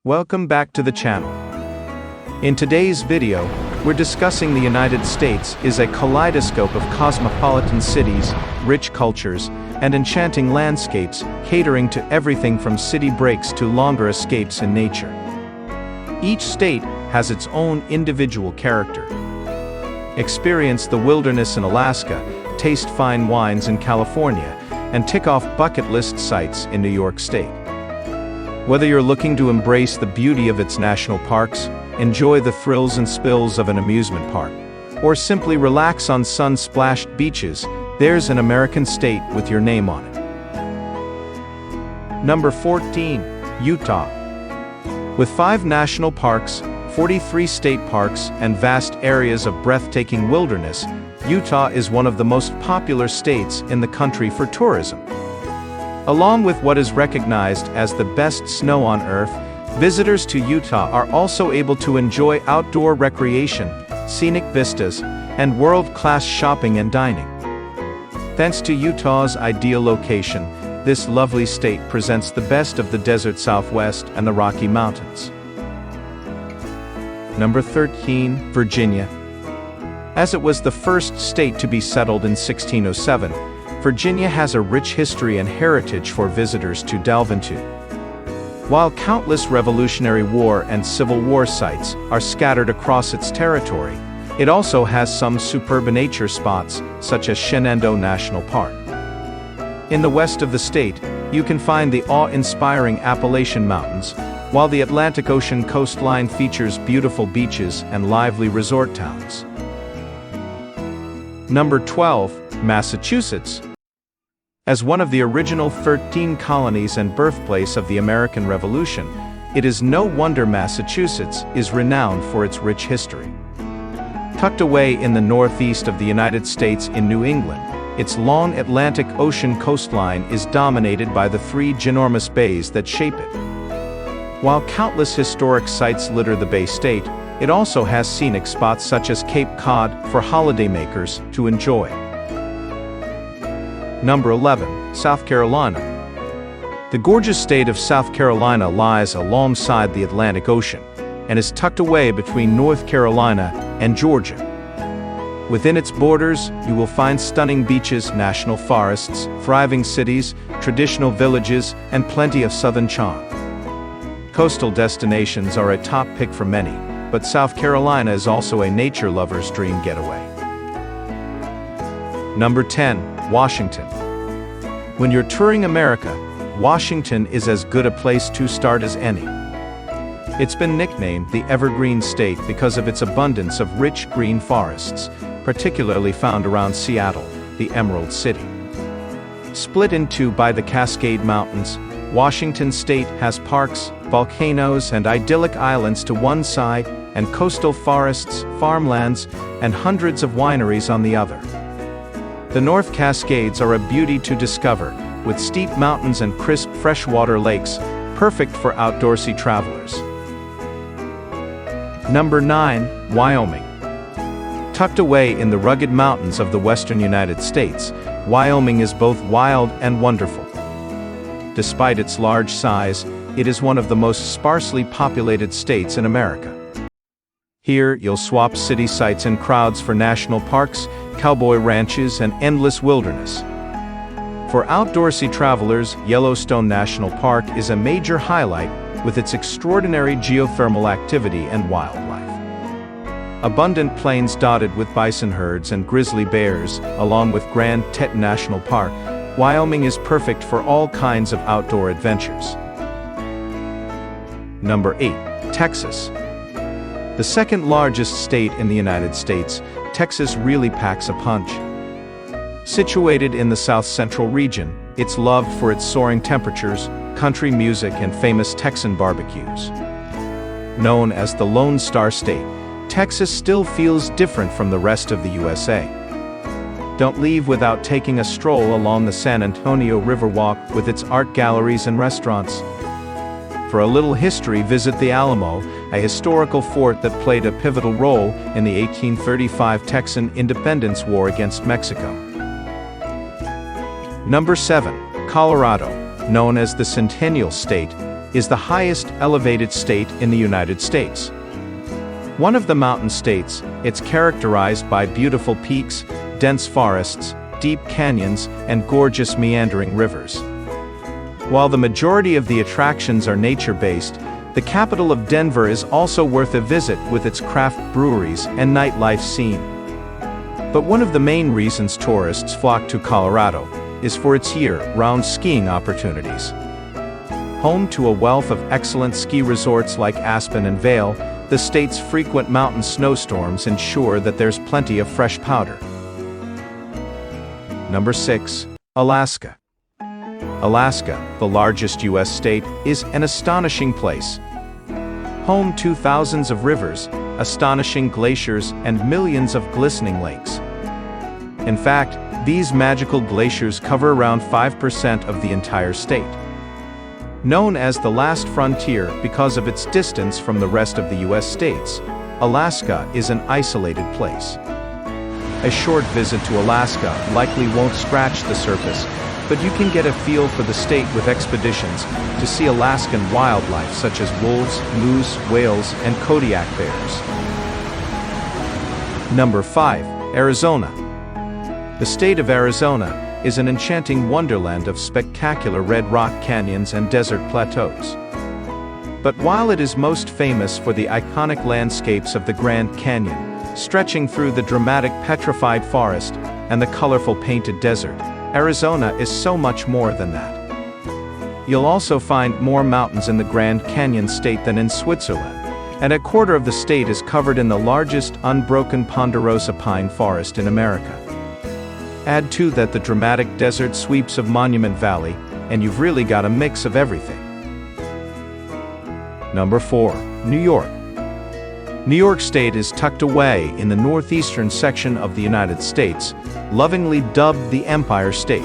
Welcome back to the channel. In today's video, we're discussing the United States is a kaleidoscope of cosmopolitan cities, rich cultures, and enchanting landscapes, catering to everything from city breaks to longer escapes in nature. Each state has its own individual character. Experience the wilderness in Alaska, taste fine wines in California, and tick off bucket list sites in New York State. Whether you're looking to embrace the beauty of its national parks, enjoy the thrills and spills of an amusement park, or simply relax on sun-splashed beaches, there's an American state with your name on it. Number 14. Utah. With 5 national parks, 43 state parks, and vast areas of breathtaking wilderness, Utah is one of the most popular states in the country for tourism. Along with what is recognized as the best snow on Earth, visitors to Utah are also able to enjoy outdoor recreation, scenic vistas, and world-class shopping and dining. Thanks to Utah's ideal location, this lovely state presents the best of the desert Southwest and the Rocky Mountains. Number 13. Virginia. As it was the first state to be settled in 1607, Virginia has a rich history and heritage for visitors to delve into. While countless Revolutionary War and Civil War sites are scattered across its territory, it also has some superb nature spots, such as Shenandoah National Park. In the west of the state, you can find the awe-inspiring Appalachian Mountains, while the Atlantic Ocean coastline features beautiful beaches and lively resort towns. Number 12. Massachusetts. As one of the original 13 colonies and birthplace of the American Revolution, it is no wonder Massachusetts is renowned for its rich history. Tucked away in the northeast of the United States in New England, its long Atlantic Ocean coastline is dominated by the 3 ginormous bays that shape it. While countless historic sites litter the Bay State, it also has scenic spots such as Cape Cod for holidaymakers to enjoy. Number 11. South Carolina. The gorgeous state of South Carolina lies alongside the Atlantic Ocean and is tucked away between North Carolina and Georgia. Within its borders, you will find stunning beaches, national forests, thriving cities, traditional villages, and plenty of southern charm. Coastal destinations are a top pick for many, but South Carolina is also a nature lover's dream getaway. Number 10. Washington. When you're touring America, Washington is as good a place to start as any. It's been nicknamed the Evergreen State because of its abundance of rich green forests, particularly found around Seattle, the Emerald City. Split in two by the Cascade Mountains, Washington State has parks, volcanoes, and idyllic islands to one side, and coastal forests, farmlands, and hundreds of wineries on the other. The North Cascades are a beauty to discover, with steep mountains and crisp freshwater lakes, perfect for outdoorsy travelers. Number 9. Wyoming. Tucked away in the rugged mountains of the western United States, Wyoming is both wild and wonderful. Despite its large size, it is one of the most sparsely populated states in America. Here, you'll swap city sites and crowds for national parks, cowboy ranches, and endless wilderness. For outdoorsy travelers, Yellowstone National Park is a major highlight with its extraordinary geothermal activity and wildlife. Abundant plains dotted with bison herds and grizzly bears, along with Grand Teton National Park, Wyoming is perfect for all kinds of outdoor adventures. Number 8. Texas. The second largest state in the United States, Texas really packs a punch. Situated in the south-central region, it's loved for its soaring temperatures, country music, and famous Texan barbecues. Known as the Lone Star State, Texas still feels different from the rest of the USA. Don't leave without taking a stroll along the San Antonio Riverwalk with its art galleries and restaurants. For a little history, visit the Alamo, a historical fort that played a pivotal role in the 1835 Texan Independence War against Mexico. Number 7. Colorado. Known as the Centennial State, is the highest elevated state in the United States. One of the mountain states, it's characterized by beautiful peaks, dense forests, deep canyons, and gorgeous meandering rivers. While the majority of the attractions are nature-based, the capital of Denver is also worth a visit with its craft breweries and nightlife scene. But one of the main reasons tourists flock to Colorado is for its year-round skiing opportunities. Home to a wealth of excellent ski resorts like Aspen and Vail, the state's frequent mountain snowstorms ensure that there's plenty of fresh powder. Number 6. Alaska. Alaska, the largest U.S. state, is an astonishing place. Home to thousands of rivers, astonishing glaciers, and millions of glistening lakes. In fact, these magical glaciers cover around 5% of the entire state. Known as the last frontier because of its distance from the rest of the U.S. states, Alaska is an isolated place. A short visit to Alaska likely won't scratch the surface, but you can get a feel for the state with expeditions to see Alaskan wildlife such as wolves, moose, whales, and Kodiak bears. Number 5. Arizona. The state of Arizona is an enchanting wonderland of spectacular red rock canyons and desert plateaus. But while it is most famous for the iconic landscapes of the Grand Canyon, stretching through the dramatic petrified forest and the colorful painted desert, Arizona is so much more than that. You'll also find more mountains in the Grand Canyon state than in Switzerland, and a quarter of the state is covered in the largest unbroken ponderosa pine forest in America. Add to that the dramatic desert sweeps of Monument Valley, and you've really got a mix of everything. Number 4. New York. New York State is tucked away in the northeastern section of the United States, lovingly dubbed the Empire State.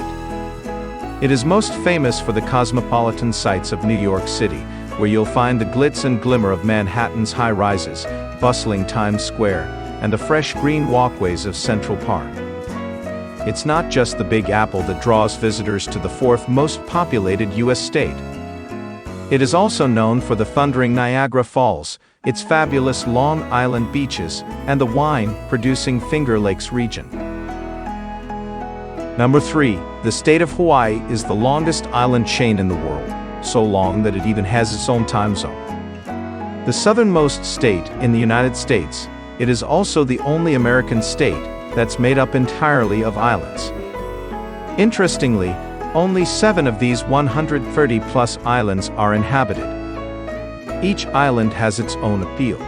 It is most famous for the cosmopolitan sights of New York City, where you'll find the glitz and glimmer of Manhattan's high-rises, bustling Times Square, and the fresh green walkways of Central Park. It's not just the Big Apple that draws visitors to the fourth most populated U.S. state. It is also known for the thundering Niagara Falls, its fabulous Long Island beaches, and the wine-producing Finger Lakes region. Number 3. The state of Hawaii is the longest island chain in the world, so long that it even has its own time zone. The southernmost state in the United States, it is also the only American state that's made up entirely of islands. Interestingly, only 7 of these 130-plus islands are inhabited. Each island has its own appeal.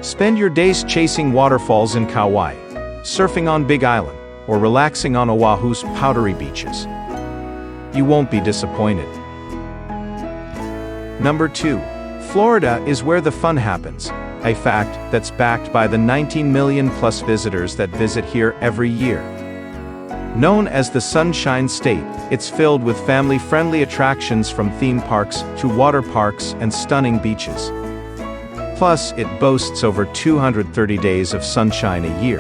Spend your days chasing waterfalls in Kauai, surfing on Big Island, or relaxing on Oahu's powdery beaches. You won't be disappointed. Number 2. Florida is where the fun happens, a fact that's backed by the 19 million-plus visitors that visit here every year. Known as the Sunshine State, it's filled with family-friendly attractions from theme parks to water parks and stunning beaches. Plus, it boasts over 230 days of sunshine a year.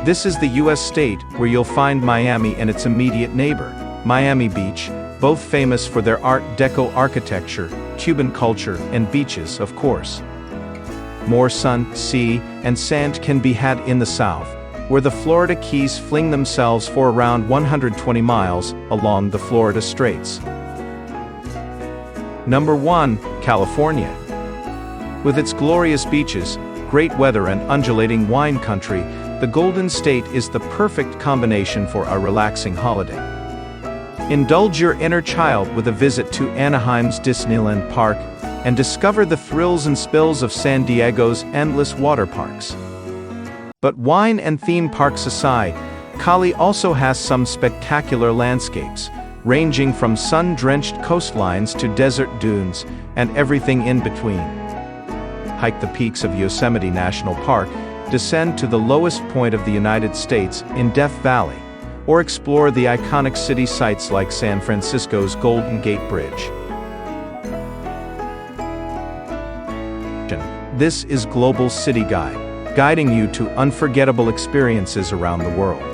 This is the U.S. state where you'll find Miami and its immediate neighbor, Miami Beach, both famous for their Art Deco architecture, Cuban culture, and beaches, of course. More sun, sea, and sand can be had in the South, where the Florida Keys fling themselves for around 120 miles along the Florida Straits. Number 1. California. With its glorious beaches, great weather, and undulating wine country, the Golden State is the perfect combination for a relaxing holiday. Indulge your inner child with a visit to Anaheim's Disneyland Park and discover the thrills and spills of San Diego's endless water parks. But wine and theme parks aside, Cali also has some spectacular landscapes, ranging from sun-drenched coastlines to desert dunes, and everything in between. Hike the peaks of Yosemite National Park, descend to the lowest point of the United States in Death Valley, or explore the iconic city sites like San Francisco's Golden Gate Bridge. This is Global City Guide, guiding you to unforgettable experiences around the world.